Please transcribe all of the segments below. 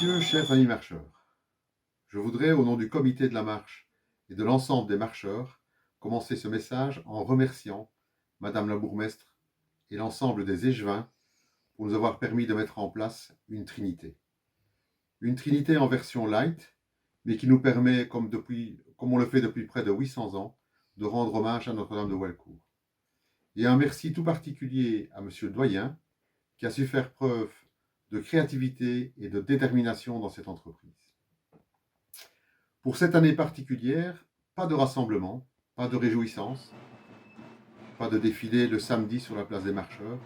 messieurs, chers amis marcheurs, je voudrais, au nom du comité de la marche et de l'ensemble des marcheurs, commencer ce message en remerciant Madame la bourgmestre et l'ensemble des Échevins pour nous avoir permis de mettre en place une trinité. Une trinité en version light, mais qui nous permet, comme on le fait depuis près de 800 ans, de rendre hommage à Notre-Dame de Walcourt. Et un merci tout particulier à Monsieur le doyen, qui a su faire preuve de créativité et de détermination dans cette entreprise. Pour cette année particulière, pas de rassemblement, pas de réjouissance, pas de défilé le samedi sur la place des marcheurs,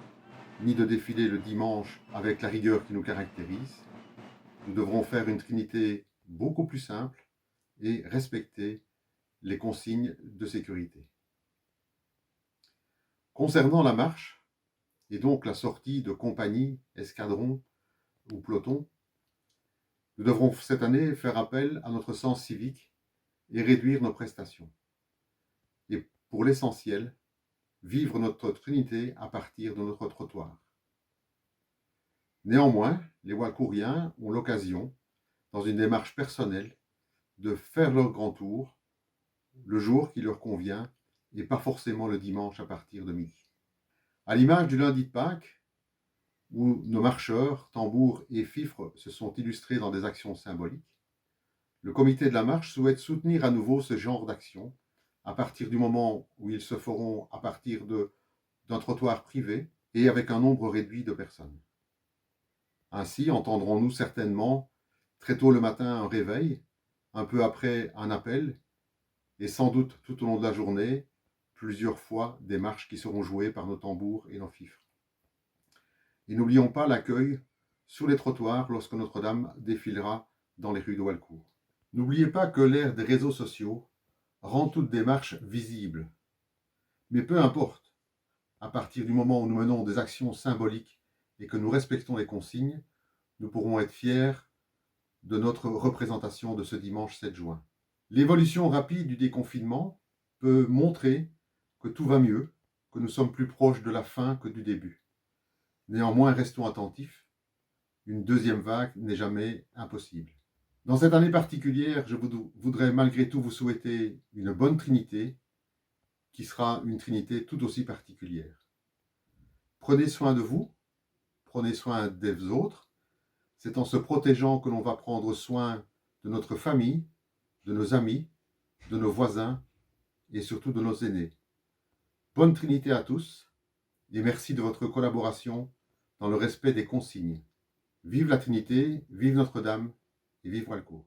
ni de défilé le dimanche avec la rigueur qui nous caractérise. Nous devrons faire une trinité beaucoup plus simple et respecter les consignes de sécurité. Concernant la marche, et donc la sortie de compagnie, escadron ou peloton, nous devrons cette année faire appel à notre sens civique et réduire nos prestations. Et pour l'essentiel, vivre notre trinité à partir de notre trottoir. Néanmoins, les Walcouriens ont l'occasion, dans une démarche personnelle, de faire leur grand tour le jour qui leur convient et pas forcément le dimanche à partir de midi. À l'image du lundi de Pâques, où nos marcheurs, tambours et fifres se sont illustrés dans des actions symboliques, le comité de la marche souhaite soutenir à nouveau ce genre d'action à partir du moment où ils se feront à partir d'un trottoir privé et avec un nombre réduit de personnes. Ainsi entendrons-nous certainement très tôt le matin un réveil, un peu après un appel, et sans doute tout au long de la journée, plusieurs fois des marches qui seront jouées par nos tambours et nos fifres. Et n'oublions pas l'accueil sur les trottoirs lorsque Notre-Dame défilera dans les rues de Walcourt. N'oubliez pas que l'ère des réseaux sociaux rend toute démarche visible. Mais peu importe, à partir du moment où nous menons des actions symboliques et que nous respectons les consignes, nous pourrons être fiers de notre représentation de ce dimanche 7 juin. L'évolution rapide du déconfinement peut montrer que tout va mieux, que nous sommes plus proches de la fin que du début. Néanmoins, restons attentifs. Une deuxième vague n'est jamais impossible. Dans cette année particulière, je voudrais malgré tout vous souhaiter une bonne Trinité, qui sera une Trinité tout aussi particulière. Prenez soin de vous, prenez soin des autres. C'est en se protégeant que l'on va prendre soin de notre famille, de nos amis, de nos voisins et surtout de nos aînés. Bonne Trinité à tous et merci de votre collaboration dans le respect des consignes. Vive la Trinité, vive Notre-Dame et vive Walcourt.